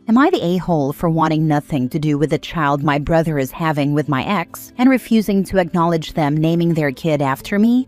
Am I the a-hole for wanting nothing to do with the child my brother is having with my ex and refusing to acknowledge them naming their kid after me?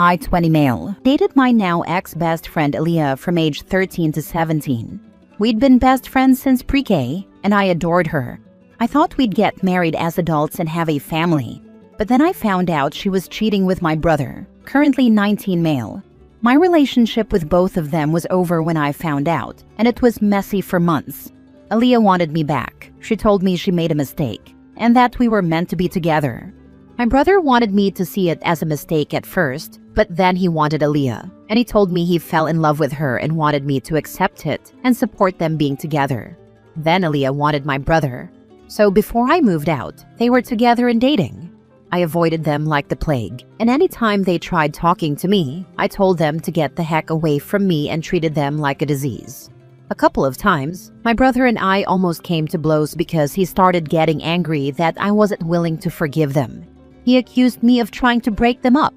I, 20 male, dated my now ex-best friend Aaliyah from age 13 to 17. We'd been best friends since pre-K, and I adored her. I thought we'd get married as adults and have a family. But then I found out she was cheating with my brother, currently 19 male. My relationship with both of them was over when I found out, and it was messy for months. Aaliyah wanted me back. She told me she made a mistake, and that we were meant to be together. My brother wanted me to see it as a mistake at first, but then he wanted Aaliyah, and he told me he fell in love with her and wanted me to accept it and support them being together. Then Aaliyah wanted my brother. So before I moved out, they were together and dating. I avoided them like the plague, and anytime they tried talking to me, I told them to get the heck away from me and treated them like a disease. A couple of times, my brother and I almost came to blows because he started getting angry that I wasn't willing to forgive them. He accused me of trying to break them up.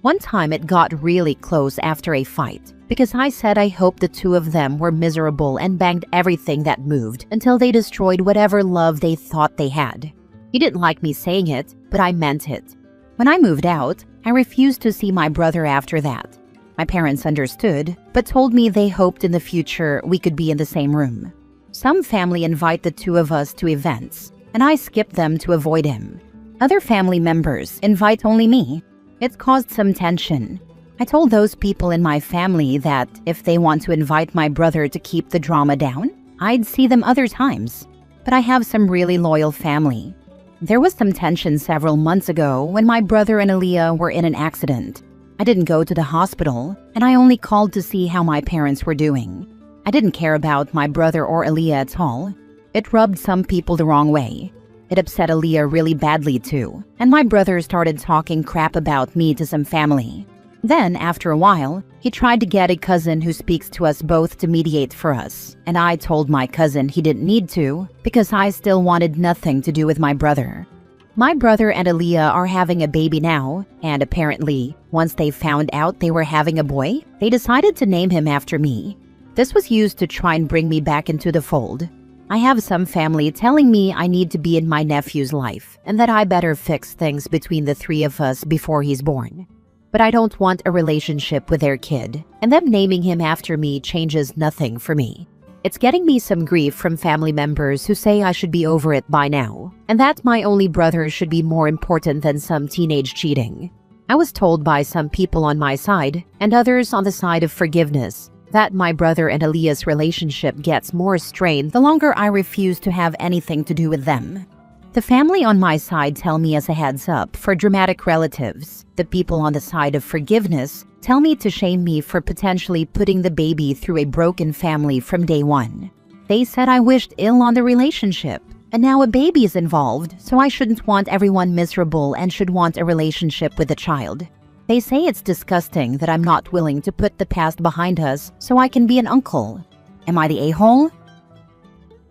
One time it got really close after a fight because I said I hoped the two of them were miserable and banged everything that moved until they destroyed whatever love they thought they had. He didn't like me saying it, but I meant it. When I moved out, I refused to see my brother after that. My parents understood, but told me they hoped in the future we could be in the same room. Some family invite the two of us to events, and I skip them to avoid him. Other family members invite only me. It's caused some tension. I told those people in my family that if they want to invite my brother to keep the drama down, I'd see them other times. But I have some really loyal family. There was some tension several months ago when my brother and Aaliyah were in an accident. I didn't go to the hospital, and I only called to see how my parents were doing. I didn't care about my brother or Aaliyah at all. It rubbed some people the wrong way. It upset Aaliyah really badly too, and my brother started talking crap about me to some family. Then, after a while, he tried to get a cousin who speaks to us both to mediate for us, and I told my cousin he didn't need to because I still wanted nothing to do with my brother. My brother and Aaliyah are having a baby now, and apparently, once they found out they were having a boy, they decided to name him after me. This was used to try and bring me back into the fold. I have some family telling me I need to be in my nephew's life and that I better fix things between the three of us before he's born. But I don't want a relationship with their kid, and them naming him after me changes nothing for me. It's getting me some grief from family members who say I should be over it by now, and that my only brother should be more important than some teenage cheating. I was told by some people on my side, and others on the side of forgiveness, that my brother and Aaliyah's relationship gets more strained the longer I refuse to have anything to do with them. The family on my side tell me as a heads up for dramatic relatives. The people on the side of forgiveness tell me to shame me for potentially putting the baby through a broken family from day one. They said I wished ill on the relationship, and now a baby is involved, so I shouldn't want everyone miserable and should want a relationship with the child. They say it's disgusting that I'm not willing to put the past behind us so I can be an uncle. Am I the a-hole?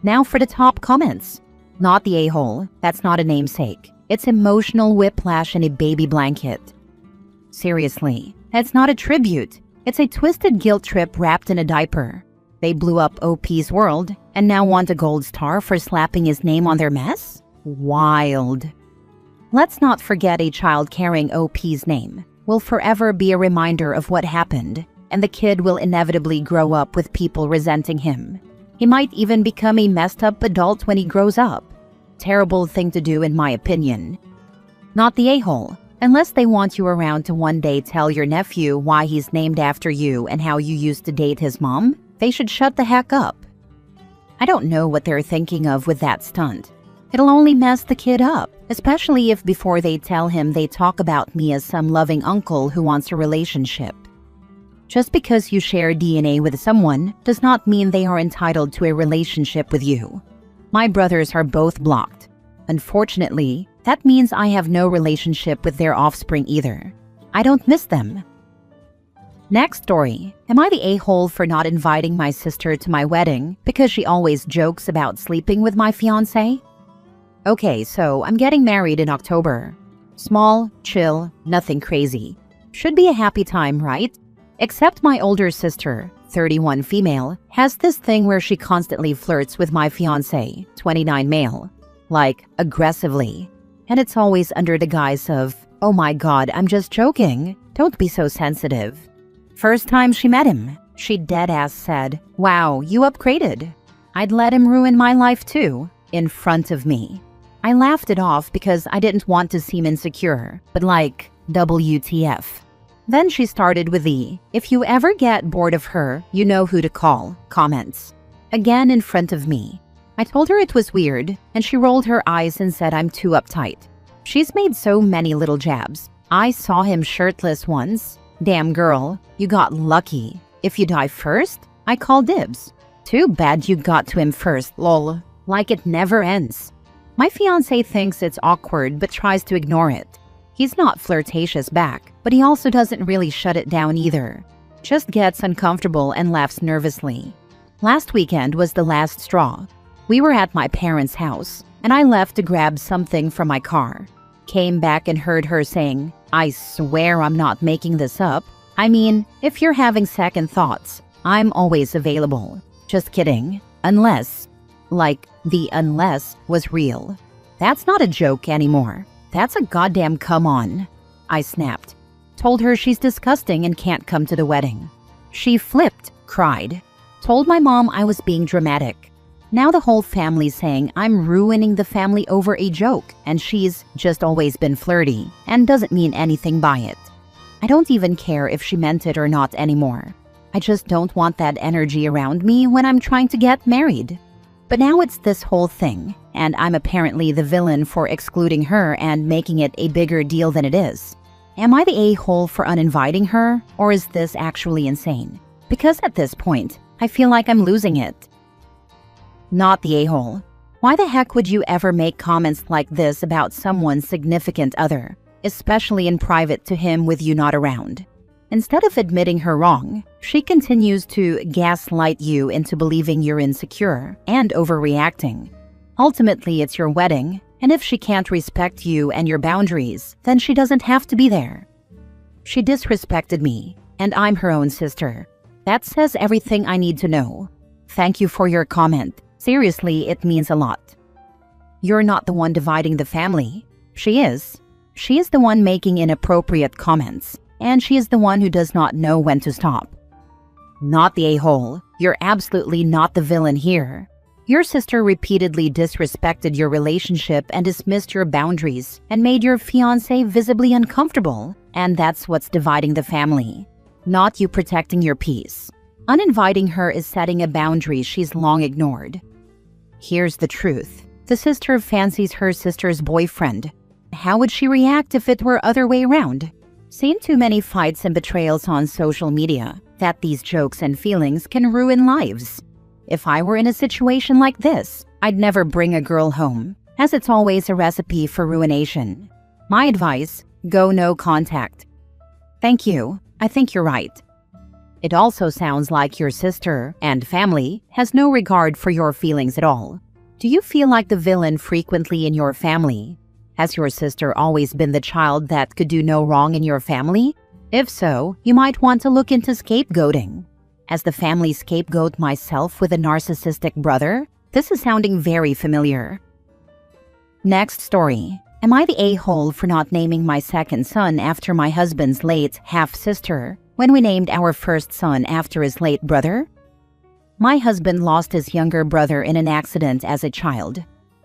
Now for the top comments. Not the a-hole. That's not a namesake. It's emotional whiplash in a baby blanket. Seriously, that's not a tribute. It's a twisted guilt trip wrapped in a diaper. They blew up OP's world and now want a gold star for slapping his name on their mess? Wild. Let's not forget a child carrying OP's name will forever be a reminder of what happened, and the kid will inevitably grow up with people resenting him. He might even become a messed up adult when he grows up. Terrible thing to do in my opinion. Not the a-hole. Unless they want you around to one day tell your nephew why he's named after you and how you used to date his mom, they should shut the heck up. I don't know what they're thinking of with that stunt. It'll only mess the kid up, especially if before they tell him they talk about me as some loving uncle who wants a relationship. Just because you share DNA with someone does not mean they are entitled to a relationship with you. My brothers are both blocked. Unfortunately, that means I have no relationship with their offspring either. I don't miss them. Next story. Am I the a-hole for not inviting my sister to my wedding because she always jokes about sleeping with my fiancé? Okay, so I'm getting married in October. Small, chill, nothing crazy. Should be a happy time, right? Except my older sister, 31 female, has this thing where she constantly flirts with my fiancé, 29 male, like aggressively. And it's always under the guise of, "Oh my god, I'm just joking. Don't be so sensitive." First time she met him, she deadass said, "Wow, you upgraded." I'd let him ruin my life too, in front of me. I laughed it off because I didn't want to seem insecure, but like, WTF. Then she started with the, "If you ever get bored of her, you know who to call," comments. Again in front of me. I told her it was weird, and she rolled her eyes and said I'm too uptight. She's made so many little jabs. I saw him shirtless once. Damn girl, you got lucky. If you die first, I call dibs. Too bad you got to him first, lol. Like it never ends. My fiancé thinks it's awkward but tries to ignore it. He's not flirtatious back, but he also doesn't really shut it down either. Just gets uncomfortable and laughs nervously. Last weekend was the last straw. We were at my parents' house, and I left to grab something from my car. Came back and heard her saying, "I swear I'm not making this up. I mean, if you're having second thoughts, I'm always available. Just kidding. Unless," like the unless was real. That's not a joke anymore. That's a goddamn come on. I snapped. Told her she's disgusting and can't come to the wedding. She flipped, cried. Told my mom I was being dramatic. Now the whole family's saying I'm ruining the family over a joke, and she's just always been flirty and doesn't mean anything by it. I don't even care if she meant it or not anymore. I just don't want that energy around me when I'm trying to get married. But now it's this whole thing, and I'm apparently the villain for excluding her and making it a bigger deal than it is. Am I the a-hole for uninviting her, or is this actually insane? Because at this point, I feel like I'm losing it. Not the a-hole. Why the heck would you ever make comments like this about someone's significant other, especially in private to him with you not around? Instead of admitting her wrong, she continues to gaslight you into believing you're insecure and overreacting. Ultimately, it's your wedding, and if she can't respect you and your boundaries, then she doesn't have to be there. She disrespected me, and I'm her own sister. That says everything I need to know. Thank you for your comment. Seriously, it means a lot. You're not the one dividing the family. She is. She is the one making inappropriate comments. And she is the one who does not know when to stop. Not the a-hole. You're absolutely not the villain here. Your sister repeatedly disrespected your relationship and dismissed your boundaries and made your fiancé visibly uncomfortable, and that's what's dividing the family. Not you protecting your peace. Uninviting her is setting a boundary she's long ignored. Here's the truth. The sister fancies her sister's boyfriend. How would she react if it were other way around? Seen too many fights and betrayals on social media that these jokes and feelings can ruin lives. If I were in a situation like this, I'd never bring a girl home, as it's always a recipe for ruination. My advice, go no contact. Thank you. I think you're right. It also sounds like your sister and family has no regard for your feelings at all. Do you feel like the villain frequently in your family? Has your sister always been the child that could do no wrong in your family? If so, you might want to look into scapegoating. As the family scapegoat myself with a narcissistic brother, this is sounding very familiar. Next story. Am I the a-hole for not naming my second son after my husband's late half-sister when we named our first son after his late brother? My husband lost his younger brother in an accident as a child.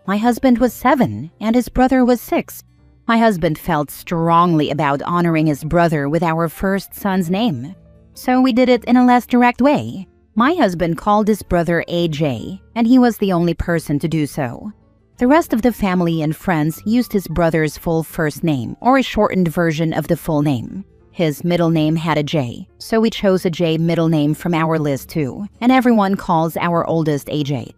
My husband was 7 and his brother was 6. My husband felt strongly about honoring his brother with our first son's name. So we did it in a less direct way. My husband called his brother AJ, and he was the only person to do so. The rest of the family and friends used his brother's full first name or a shortened version of the full name. His middle name had a J, so we chose a J middle name from our list too, and everyone calls our oldest AJ.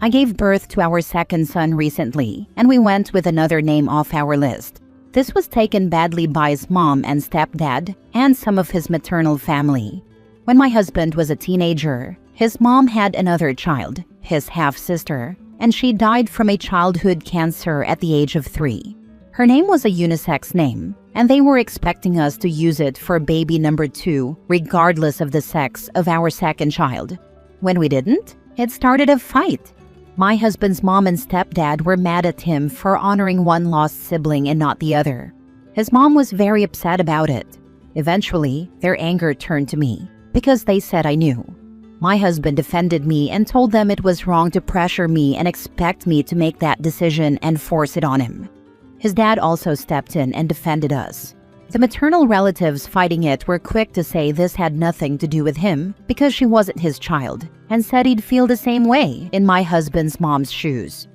I gave birth to our second son recently, and we went with another name off our list. This was taken badly by his mom and stepdad and some of his maternal family. When my husband was a teenager, his mom had another child, his half-sister, and she died from a childhood cancer at the age of 3. Her name was a unisex name, and they were expecting us to use it for baby number 2, regardless of the sex of our second child. When we didn't, it started a fight. My husband's mom and stepdad were mad at him for honoring one lost sibling and not the other. His mom was very upset about it. Eventually, their anger turned to me because they said I knew. My husband defended me and told them it was wrong to pressure me and expect me to make that decision and force it on him. His dad also stepped in and defended us. The maternal relatives fighting it were quick to say this had nothing to do with him because she wasn't his child, and said he'd feel the same way in my husband's mom's shoes.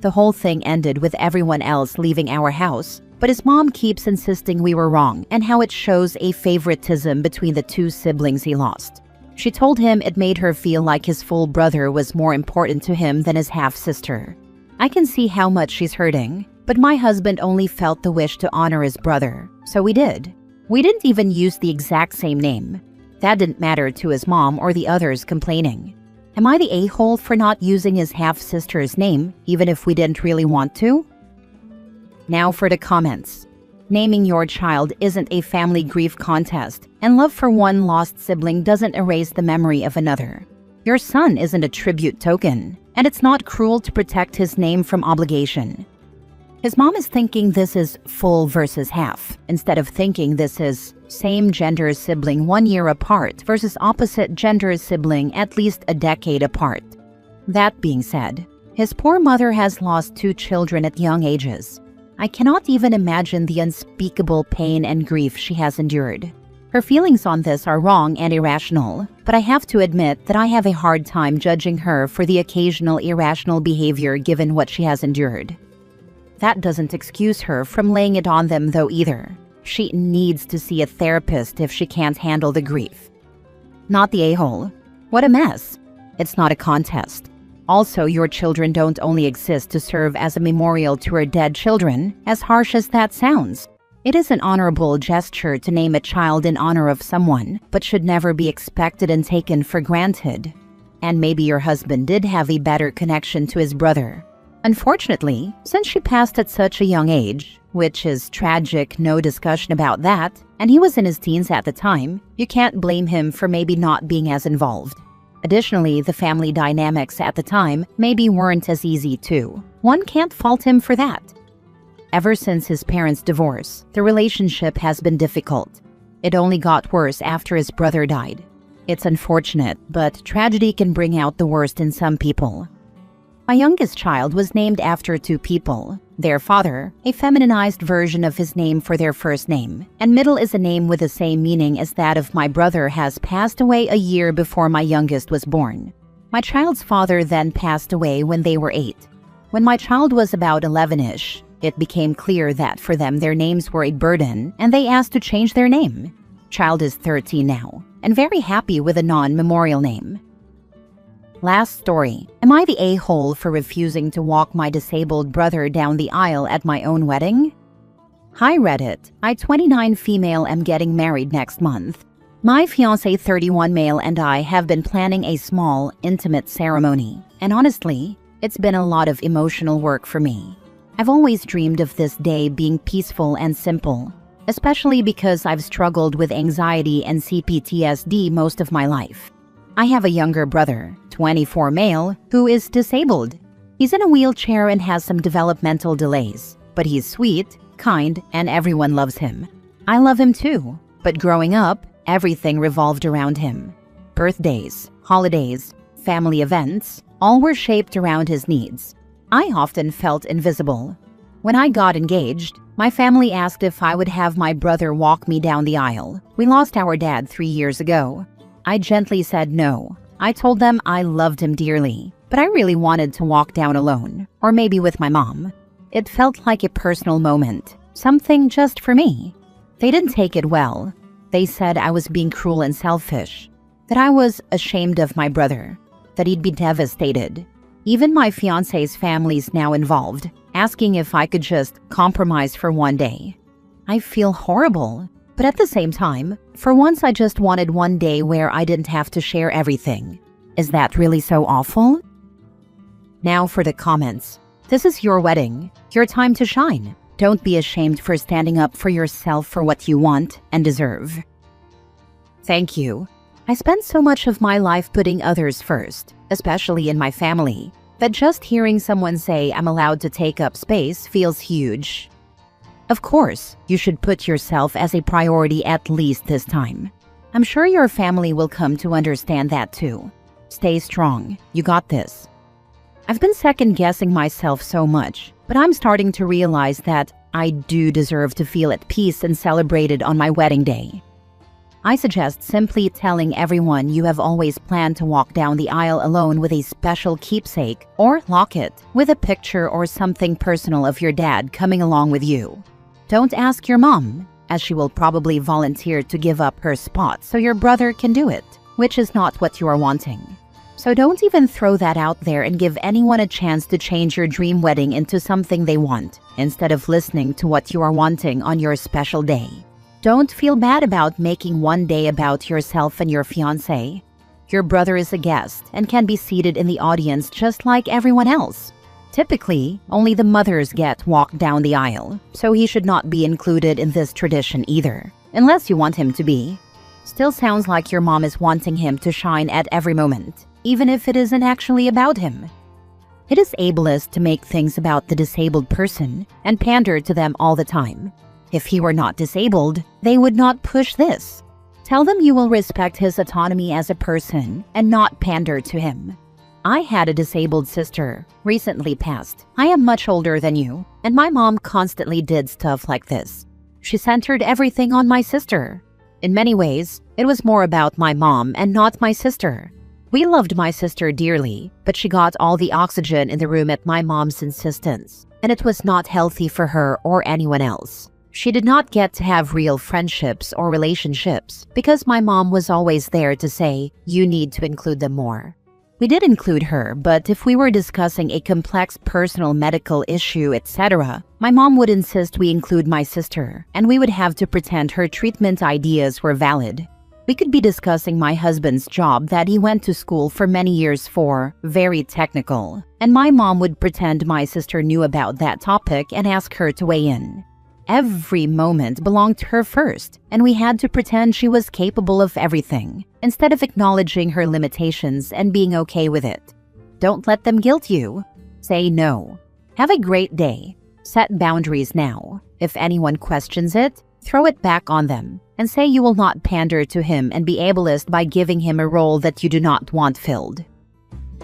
The whole thing ended with everyone else leaving our house, but his mom keeps insisting we were wrong and how it shows a favoritism between the 2 siblings he lost. She told him it made her feel like his full brother was more important to him than his half-sister. I can see how much she's hurting, but my husband only felt the wish to honor his brother, so we did. We didn't even use the exact same name. That didn't matter to his mom or the others complaining. Am I the a-hole for not using his half-sister's name, even if we didn't really want to? Now for the comments. Naming your child isn't a family grief contest, and love for one lost sibling doesn't erase the memory of another. Your son isn't a tribute token, and it's not cruel to protect his name from obligation. His mom is thinking this is full versus half, instead of thinking this is same gender sibling 1 year apart versus opposite gender sibling at least a decade apart. That being said, his poor mother has lost 2 children at young ages. I cannot even imagine the unspeakable pain and grief she has endured. Her feelings on this are wrong and irrational, but I have to admit that I have a hard time judging her for the occasional irrational behavior given what she has endured. That doesn't excuse her from laying it on them though either. She needs to see a therapist if she can't handle the grief. Not the a-hole. What a mess. It's not a contest. Also, your children don't only exist to serve as a memorial to her dead children, as harsh as that sounds. It is an honorable gesture to name a child in honor of someone, but should never be expected and taken for granted. And maybe your husband did have a better connection to his brother. Unfortunately, since she passed at such a young age, which is tragic, no discussion about that, and he was in his teens at the time, you can't blame him for maybe not being as involved. Additionally, the family dynamics at the time maybe weren't as easy too. One can't fault him for that. Ever since his parents' divorce, the relationship has been difficult. It only got worse after his brother died. It's unfortunate, but tragedy can bring out the worst in some people. My youngest child was named after 2 people. Their father, a feminized version of his name for their first name, and middle is a name with the same meaning as that of my brother, has passed away a year before my youngest was born. My child's father then passed away when they were 8. When my child was about 11-ish, it became clear that for them their names were a burden and they asked to change their name. Child is 13 now, and very happy with a non-memorial name. Last story. Am I the a-hole for refusing to walk my disabled brother down the aisle at my own wedding? Hi Reddit. I, 29 female, am getting married next month. My fiancé, 31 male, and I have been planning a small, intimate ceremony. And honestly, it's been a lot of emotional work for me. I've always dreamed of this day being peaceful and simple, especially because I've struggled with anxiety and CPTSD most of my life. I have a younger brother, 24 male, who is disabled. He's in a wheelchair and has some developmental delays, but he's sweet, kind, and everyone loves him. I love him too, but growing up, everything revolved around him. Birthdays, holidays, family events, all were shaped around his needs. I often felt invisible. When I got engaged, my family asked if I would have my brother walk me down the aisle. We lost our dad 3 years ago. I gently said no. I told them I loved him dearly, but I really wanted to walk down alone, or maybe with my mom. It felt like a personal moment, something just for me. They didn't take it well. They said I was being cruel and selfish, that I was ashamed of my brother, that he'd be devastated. Even my fiancé's family's now involved, asking if I could just compromise for one day. I feel horrible. But at the same time, for once I just wanted one day where I didn't have to share everything. Is that really so awful? Now for the comments. This is your wedding, your time to shine. Don't be ashamed for standing up for yourself for what you want and deserve. Thank you. I spent so much of my life putting others first, especially in my family, that just hearing someone say I'm allowed to take up space feels huge. Of course, you should put yourself as a priority at least this time. I'm sure your family will come to understand that too. Stay strong. You got this. I've been second-guessing myself so much, but I'm starting to realize that I do deserve to feel at peace and celebrated on my wedding day. I suggest simply telling everyone you have always planned to walk down the aisle alone with a special keepsake or locket with a picture or something personal of your dad coming along with you. Don't ask your mom, as she will probably volunteer to give up her spot so your brother can do it, which is not what you are wanting. So don't even throw that out there and give anyone a chance to change your dream wedding into something they want, instead of listening to what you are wanting on your special day. Don't feel bad about making one day about yourself and your fiancé. Your brother is a guest and can be seated in the audience just like everyone else. Typically, only the mothers get walked down the aisle, so he should not be included in this tradition either, unless you want him to be. Still sounds like your mom is wanting him to shine at every moment, even if it isn't actually about him. It is ableist to make things about the disabled person and pander to them all the time. If he were not disabled, they would not push this. Tell them you will respect his autonomy as a person and not pander to him. I had a disabled sister, recently passed. I am much older than you, and my mom constantly did stuff like this. She centered everything on my sister. In many ways, it was more about my mom and not my sister. We loved my sister dearly, but she got all the oxygen in the room at my mom's insistence, and it was not healthy for her or anyone else. She did not get to have real friendships or relationships because my mom was always there to say, you need to include them more. We did include her, but if we were discussing a complex personal medical issue, etc., my mom would insist we include my sister, and we would have to pretend her treatment ideas were valid. We could be discussing my husband's job that he went to school for many years for, very technical, and my mom would pretend my sister knew about that topic and ask her to weigh in. Every moment belonged to her first, and we had to pretend she was capable of everything, instead of acknowledging her limitations and being okay with it. Don't let them guilt you. Say no. Have a great day. Set boundaries now. If anyone questions it, throw it back on them, and say you will not pander to him and be ableist by giving him a role that you do not want filled.